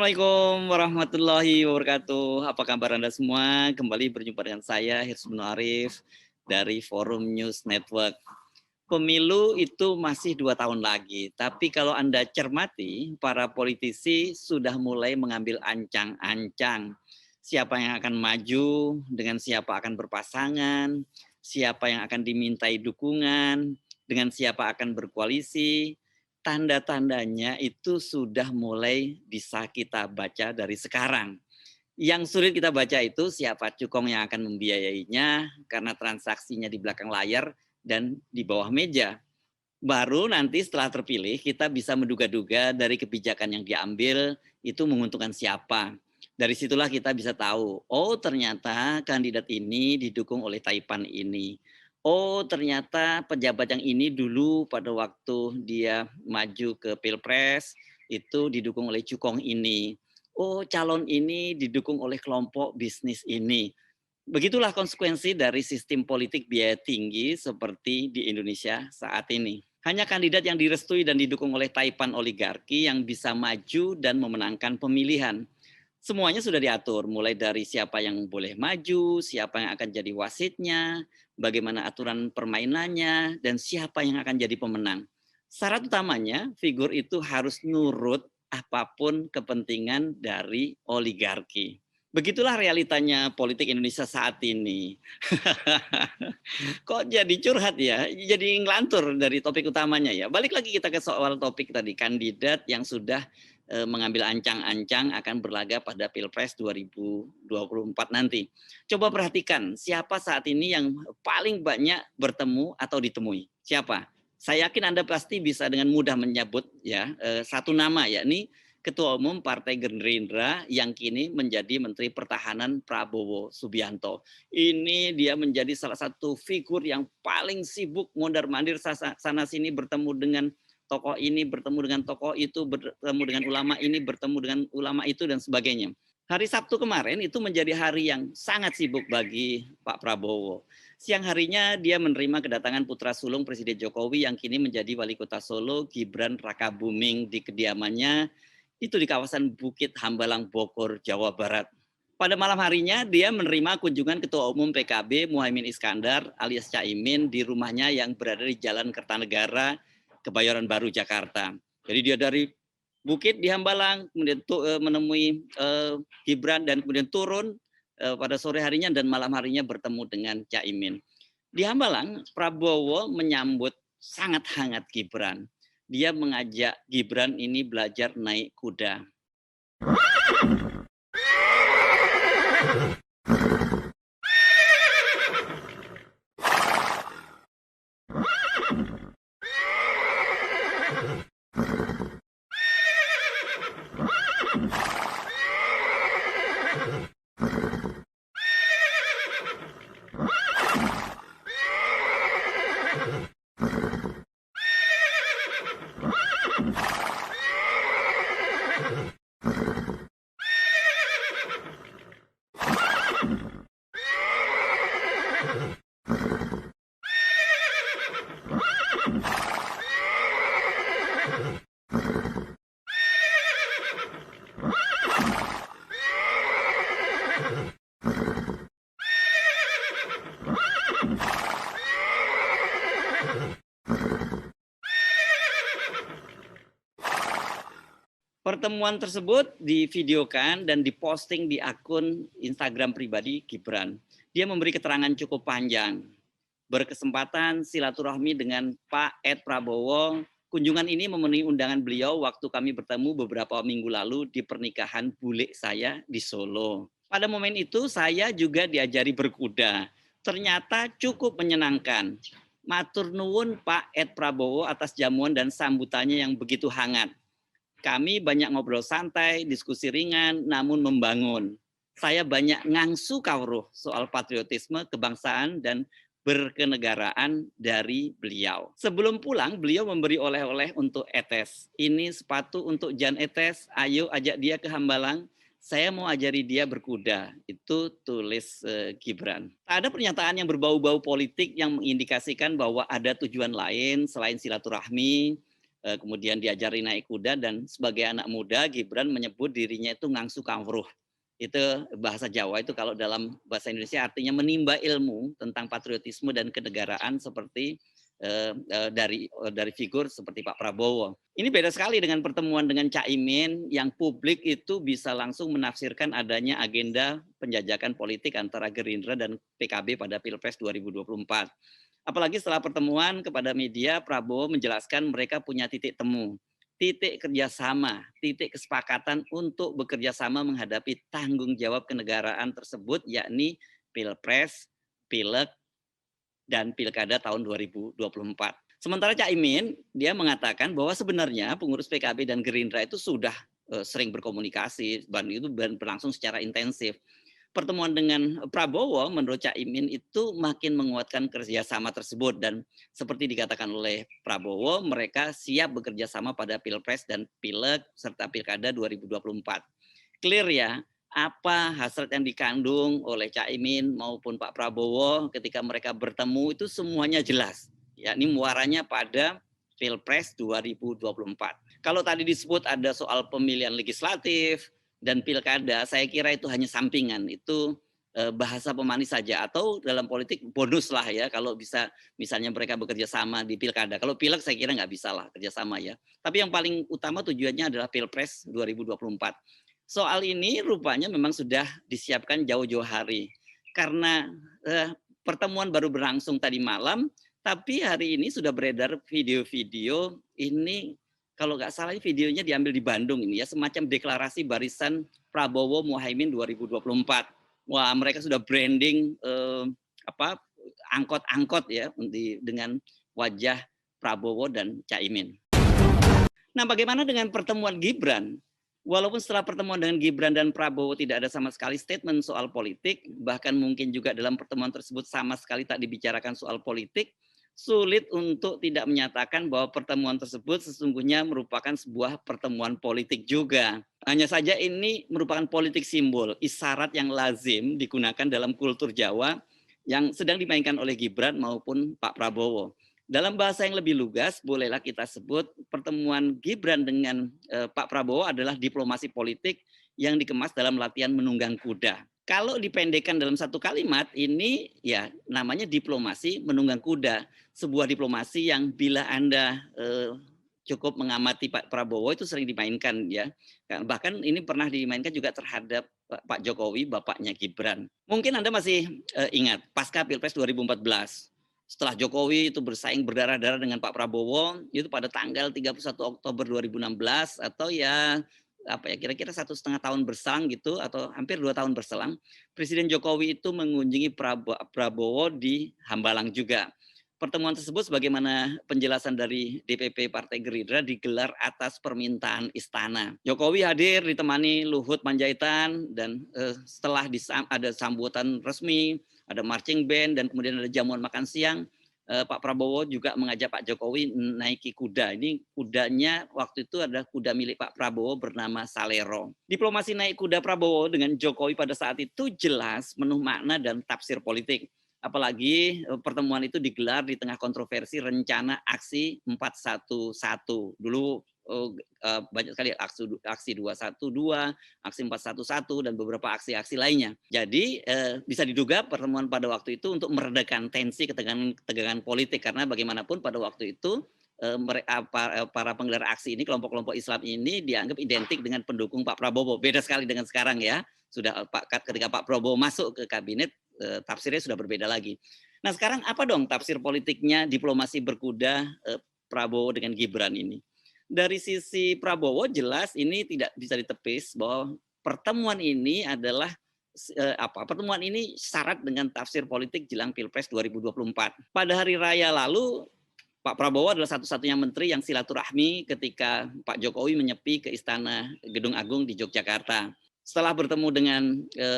Assalamualaikum warahmatullahi wabarakatuh. Apa kabar Anda semua? Kembali berjumpa dengan saya Hirsbun Arif dari Forum News Network. Pemilu itu masih 2 tahun lagi, tapi kalau Anda cermati, para politisi sudah mulai mengambil ancang-ancang. Siapa yang akan maju, dengan siapa akan berpasangan, siapa yang akan dimintai dukungan, dengan siapa akan berkoalisi. Tanda-tandanya itu sudah mulai bisa kita baca dari sekarang. Yang sulit kita baca itu siapa cukong yang akan membiayainya karena transaksinya di belakang layar dan di bawah meja. Baru nanti setelah terpilih kita bisa menduga-duga dari kebijakan yang diambil itu menguntungkan siapa. Dari situlah kita bisa tahu, oh ternyata kandidat ini didukung oleh Taipan ini. Oh ternyata pejabat yang ini dulu pada waktu dia maju ke Pilpres itu didukung oleh cukong ini. Oh calon ini didukung oleh kelompok bisnis ini. Begitulah konsekuensi dari sistem politik biaya tinggi seperti di Indonesia saat ini. Hanya kandidat yang direstui dan didukung oleh taipan oligarki yang bisa maju dan memenangkan pemilihan. Semuanya sudah diatur, mulai dari siapa yang boleh maju, siapa yang akan jadi wasitnya, bagaimana aturan permainannya, dan siapa yang akan jadi pemenang. Syarat utamanya, figur itu harus nurut apapun kepentingan dari oligarki. Begitulah realitanya politik Indonesia saat ini. Kok jadi curhat ya? Jadi ngelantur dari topik utamanya ya. Balik lagi kita ke soal topik tadi, kandidat yang sudah mengambil ancang-ancang akan berlaga pada Pilpres 2024 nanti. Coba perhatikan siapa saat ini yang paling banyak bertemu atau ditemui. Siapa? Saya yakin Anda pasti bisa dengan mudah menyebut ya satu nama yakni Ketua Umum Partai Gerindra yang kini menjadi Menteri Pertahanan Prabowo Subianto. Ini dia menjadi salah satu figur yang paling sibuk mondar-mandir sana sini bertemu dengan tokoh ini, bertemu dengan tokoh itu, bertemu dengan ulama ini, bertemu dengan ulama itu dan sebagainya. Hari Sabtu kemarin itu menjadi hari yang sangat sibuk bagi Pak Prabowo. Siang harinya dia menerima kedatangan putra sulung Presiden Jokowi yang kini menjadi Wali Kota Solo, Gibran Rakabuming di kediamannya itu di kawasan Bukit Hambalang, Bogor, Jawa Barat. Pada malam harinya dia menerima kunjungan Ketua Umum PKB Muhaimin Iskandar alias Caimin di rumahnya yang berada di Jalan Kertanegara, Kebayoran Baru, Jakarta. Jadi dia dari Bukit di Hambalang, kemudian menemui Gibran dan kemudian turun pada sore harinya dan malam harinya bertemu dengan Caimin. Di Hambalang, Prabowo menyambut sangat hangat Gibran. Dia mengajak Gibran ini belajar naik kuda. Pertemuan tersebut divideokan dan diposting di akun Instagram pribadi Gibran. Dia memberi keterangan cukup panjang. Berkesempatan silaturahmi dengan Pak Ed Prabowo. Kunjungan ini memenuhi undangan beliau waktu kami bertemu beberapa minggu lalu di pernikahan bule saya di Solo. Pada momen itu saya juga diajari berkuda. Ternyata cukup menyenangkan. Matur nuwun Pak Ed Prabowo atas jamuan dan sambutannya yang begitu hangat. Kami banyak ngobrol santai, diskusi ringan, namun membangun. Saya banyak ngangsu kawruh soal patriotisme, kebangsaan, dan berkenegaraan dari beliau. Sebelum pulang, beliau memberi oleh-oleh untuk Etes. Ini sepatu untuk Jan Etes, ayo ajak dia ke Hambalang. Saya mau ajari dia berkuda. Itu tulis Gibran. Ada pernyataan yang berbau-bau politik yang mengindikasikan bahwa ada tujuan lain selain silaturahmi, kemudian diajari naik kuda, dan sebagai anak muda Gibran menyebut dirinya itu ngangsu kawruh. Itu bahasa Jawa, itu kalau dalam bahasa Indonesia artinya menimba ilmu tentang patriotisme dan kenegaraan seperti dari figur seperti Pak Prabowo. Ini beda sekali dengan pertemuan dengan Caimin yang publik itu bisa langsung menafsirkan adanya agenda penjajakan politik antara Gerindra dan PKB pada Pilpres 2024. Apalagi setelah pertemuan kepada media, Prabowo menjelaskan mereka punya titik temu, titik kerjasama, titik kesepakatan untuk bekerja sama menghadapi tanggung jawab kenegaraan tersebut, yakni Pilpres, Pileg, dan Pilkada tahun 2024. Sementara Caimin, dia mengatakan bahwa sebenarnya pengurus PKB dan Gerindra itu sudah sering berkomunikasi dan itu berlangsung secara intensif. Pertemuan dengan Prabowo menurut Caimin itu makin menguatkan kerjasama tersebut, dan seperti dikatakan oleh Prabowo, mereka siap bekerja sama pada Pilpres dan Pileg serta Pilkada 2024. Clear ya, apa hasrat yang dikandung oleh Caimin maupun Pak Prabowo ketika mereka bertemu itu semuanya jelas, yakni muaranya pada Pilpres 2024. Kalau tadi disebut ada soal pemilihan legislatif dan pilkada, saya kira itu hanya sampingan, itu bahasa pemanis saja, atau dalam politik bonus lah ya kalau bisa misalnya mereka bekerja sama di pilkada. Kalau pileg saya kira nggak bisa lah kerjasama ya. Tapi yang paling utama tujuannya adalah Pilpres 2024. Soal ini rupanya memang sudah disiapkan jauh-jauh hari. Karena pertemuan baru berlangsung tadi malam, tapi hari ini sudah beredar video-video ini, kalau nggak salah videonya diambil di Bandung ini ya, semacam deklarasi barisan Prabowo Muhaimin 2024. Wah, mereka sudah branding angkot-angkot ya dengan wajah Prabowo dan Caimin. Nah, bagaimana dengan pertemuan Gibran? Walaupun setelah pertemuan dengan Gibran dan Prabowo tidak ada sama sekali statement soal politik, bahkan mungkin juga dalam pertemuan tersebut sama sekali tak dibicarakan soal politik, sulit untuk tidak menyatakan bahwa pertemuan tersebut sesungguhnya merupakan sebuah pertemuan politik juga. Hanya saja ini merupakan politik simbol, isyarat yang lazim digunakan dalam kultur Jawa yang sedang dimainkan oleh Gibran maupun Pak Prabowo. Dalam bahasa yang lebih lugas, bolehlah kita sebut pertemuan Gibran dengan Pak Prabowo adalah diplomasi politik yang dikemas dalam latihan menunggang kuda. Kalau dipendekkan dalam satu kalimat, ini ya namanya diplomasi menunggang kuda. Sebuah diplomasi yang bila Anda cukup mengamati Pak Prabowo itu sering dimainkan ya. Bahkan ini pernah dimainkan juga terhadap Pak Jokowi, bapaknya Gibran. Mungkin Anda masih ingat pasca Pilpres 2014. Setelah Jokowi itu bersaing berdarah-darah dengan Pak Prabowo, itu pada tanggal 31 Oktober 2016 atau ya kira-kira 1,5 tahun berselang gitu, atau hampir 2 tahun berselang, Presiden Jokowi itu mengunjungi Prabowo di Hambalang juga. Pertemuan tersebut sebagaimana penjelasan dari DPP Partai Gerindra digelar atas permintaan istana. Jokowi hadir ditemani Luhut Panjaitan, dan setelah ada sambutan resmi, ada marching band, dan kemudian ada jamuan makan siang, Pak Prabowo juga mengajak Pak Jokowi naiki kuda. Ini kudanya waktu itu adalah kuda milik Pak Prabowo bernama Salero. Diplomasi naik kuda Prabowo dengan Jokowi pada saat itu jelas penuh makna dan tafsir politik. Apalagi pertemuan itu digelar di tengah kontroversi rencana aksi 411. Dulu banyak sekali aksi 212, aksi 411, dan beberapa aksi-aksi lainnya. Jadi bisa diduga pertemuan pada waktu itu untuk meredakan tensi ketegangan politik, karena bagaimanapun pada waktu itu para penggelar aksi ini, kelompok-kelompok Islam ini dianggap identik dengan pendukung Pak Prabowo. Beda sekali dengan sekarang ya. Sudah ketika Pak Prabowo masuk ke kabinet, tafsirnya sudah berbeda lagi. Nah, sekarang apa dong tafsir politiknya diplomasi berkuda Prabowo dengan Gibran ini? Dari sisi Prabowo jelas ini tidak bisa ditepis bahwa pertemuan ini adalah pertemuan ini syarat dengan tafsir politik jelang Pilpres 2024. Pada hari raya lalu, Pak Prabowo adalah satu-satunya menteri yang silaturahmi ketika Pak Jokowi menyepi ke Istana Gedung Agung di Yogyakarta. Setelah bertemu dengan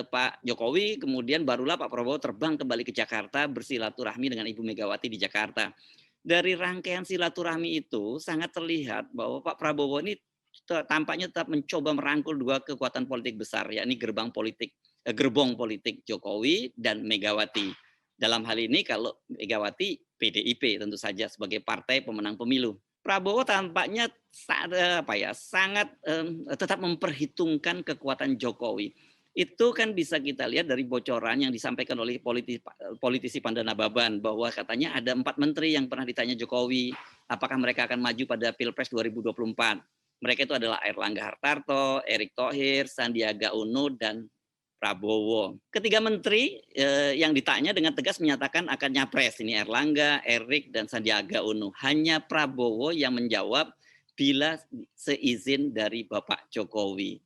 Pak Jokowi, kemudian barulah Pak Prabowo terbang kembali ke Jakarta bersilaturahmi dengan Ibu Megawati di Jakarta. Dari rangkaian silaturahmi itu sangat terlihat bahwa Pak Prabowo ini tampaknya tetap mencoba merangkul dua kekuatan politik besar, yakni gerbong politik Jokowi dan Megawati. Dalam hal ini kalau Megawati PDIP tentu saja sebagai partai pemenang pemilu. Prabowo tampaknya sangat tetap memperhitungkan kekuatan Jokowi. Itu kan bisa kita lihat dari bocoran yang disampaikan oleh politisi Pandana Baban bahwa katanya ada 4 menteri yang pernah ditanya Jokowi, apakah mereka akan maju pada Pilpres 2024. Mereka itu adalah Airlangga Hartarto, Erick Thohir, Sandiaga Uno, dan Prabowo. Ketiga menteri yang ditanya dengan tegas menyatakan akan nyapres. Ini Erlangga, Erick, dan Sandiaga Uno. Hanya Prabowo yang menjawab bila seizin dari Bapak Jokowi.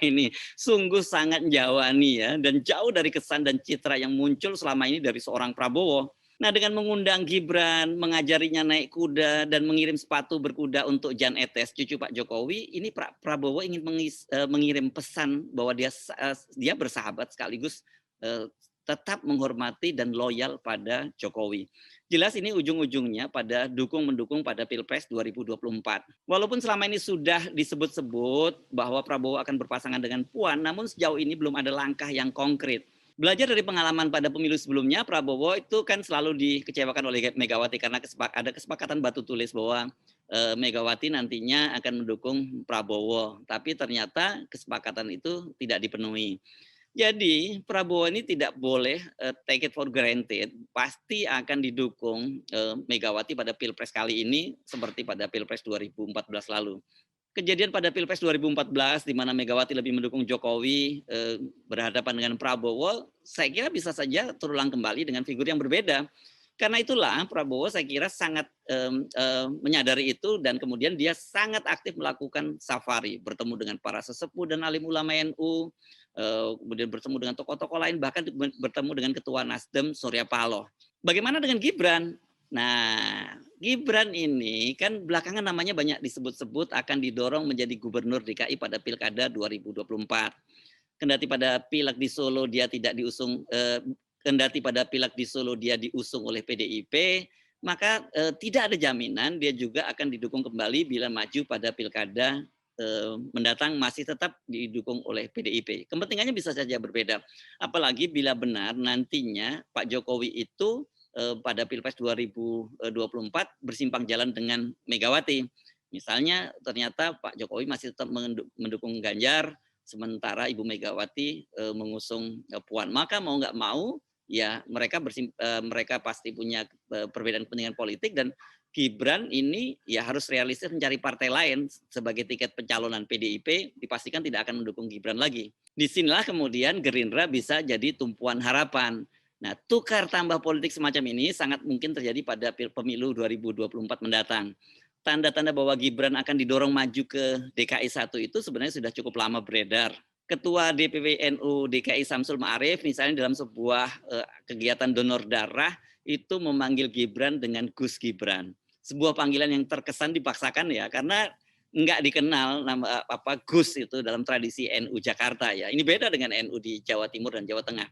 Ini sungguh sangat Jawani ya, dan jauh dari kesan dan citra yang muncul selama ini dari seorang Prabowo. Nah, dengan mengundang Gibran, mengajarinya naik kuda, dan mengirim sepatu berkuda untuk Jan Etes, cucu Pak Jokowi, ini Prabowo ingin mengirim pesan bahwa dia bersahabat sekaligus tetap menghormati dan loyal pada Jokowi. Jelas ini ujung-ujungnya pada mendukung pada Pilpres 2024. Walaupun selama ini sudah disebut-sebut bahwa Prabowo akan berpasangan dengan Puan, namun sejauh ini belum ada langkah yang konkret. Belajar dari pengalaman pada pemilu sebelumnya, Prabowo itu kan selalu dikecewakan oleh Megawati karena ada kesepakatan batu tulis bahwa Megawati nantinya akan mendukung Prabowo, tapi ternyata kesepakatan itu tidak dipenuhi. Jadi Prabowo ini tidak boleh take it for granted, pasti akan didukung Megawati pada Pilpres kali ini seperti pada Pilpres 2014 lalu. Kejadian pada Pilpres 2014 di mana Megawati lebih mendukung Jokowi berhadapan dengan Prabowo, saya kira bisa saja terulang kembali dengan figur yang berbeda. Karena itulah Prabowo saya kira sangat menyadari itu dan kemudian dia sangat aktif melakukan safari, bertemu dengan para sesepuh dan alim ulama NU, kemudian bertemu dengan tokoh-tokoh lain, bahkan bertemu dengan Ketua Nasdem Surya Paloh. Bagaimana dengan Gibran? Nah, Gibran ini kan belakangan namanya banyak disebut-sebut akan didorong menjadi gubernur DKI pada Pilkada 2024. Kendati pada Pileg di Solo dia tidak diusung, kendati pada Pileg di Solo dia diusung oleh PDIP, maka tidak ada jaminan dia juga akan didukung kembali bila maju pada Pilkada mendatang masih tetap didukung oleh PDIP. Kepentingannya bisa saja berbeda. Apalagi bila benar nantinya Pak Jokowi itu pada Pilpres 2024 bersimpang jalan dengan Megawati. Misalnya ternyata Pak Jokowi masih tetap mendukung Ganjar, sementara Ibu Megawati mengusung Puan. Maka mau nggak mau, ya mereka pasti punya perbedaan kepentingan politik dan Gibran ini ya harus realistis mencari partai lain sebagai tiket pencalonan PDIP, dipastikan tidak akan mendukung Gibran lagi. Disinilah kemudian Gerindra bisa jadi tumpuan harapan. Nah, tukar tambah politik semacam ini sangat mungkin terjadi pada pemilu 2024 mendatang. Tanda-tanda bahwa Gibran akan didorong maju ke DKI 1 itu sebenarnya sudah cukup lama beredar. Ketua DPW NU DKI Samsul Ma'arif misalnya dalam sebuah kegiatan donor darah itu memanggil Gibran dengan Gus Gibran. Sebuah panggilan yang terkesan dipaksakan ya, karena nggak dikenal nama Gus itu dalam tradisi NU Jakarta ya. Ini beda dengan NU di Jawa Timur dan Jawa Tengah.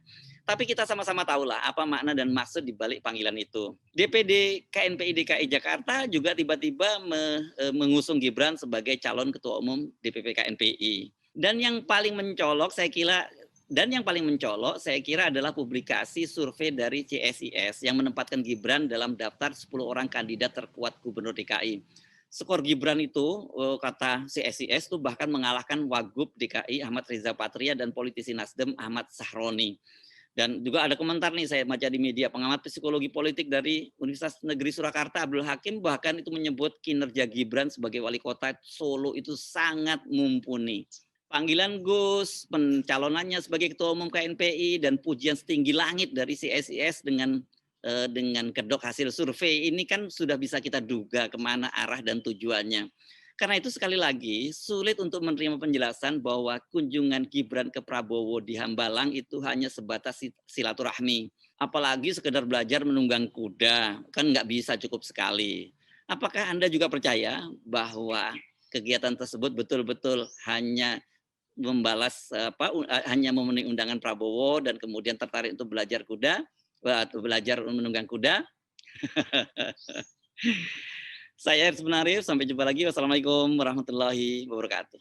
Tapi kita sama-sama tahulah apa makna dan maksud di balik panggilan itu. DPD KNPI DKI Jakarta juga tiba-tiba mengusung Gibran sebagai calon ketua umum DPP KNPI. Dan yang paling mencolok saya kira adalah publikasi survei dari CSIS yang menempatkan Gibran dalam daftar 10 orang kandidat terkuat gubernur DKI. Skor Gibran itu kata CSIS itu bahkan mengalahkan Wagub DKI Ahmad Riza Patria dan politisi Nasdem Ahmad Sahroni. Dan juga ada komentar nih saya baca di media, pengamat psikologi politik dari Universitas Negeri Surakarta Abdul Hakim bahkan itu menyebut kinerja Gibran sebagai wali kota Solo itu sangat mumpuni. Panggilan Gus, pencalonannya sebagai ketua umum KNPI dan pujian setinggi langit dari CSIS dengan kedok hasil survei ini kan sudah bisa kita duga kemana arah dan tujuannya. Karena itu sekali lagi sulit untuk menerima penjelasan bahwa kunjungan Gibran ke Prabowo di Hambalang itu hanya sebatas silaturahmi. Apalagi sekedar belajar menunggang kuda, kan nggak bisa cukup sekali. Apakah Anda juga percaya bahwa kegiatan tersebut betul-betul hanya hanya memenuhi undangan Prabowo dan kemudian tertarik untuk belajar kuda atau belajar menunggang kuda? Saya Hirs bin Arif, sampai jumpa lagi. Wassalamualaikum warahmatullahi wabarakatuh.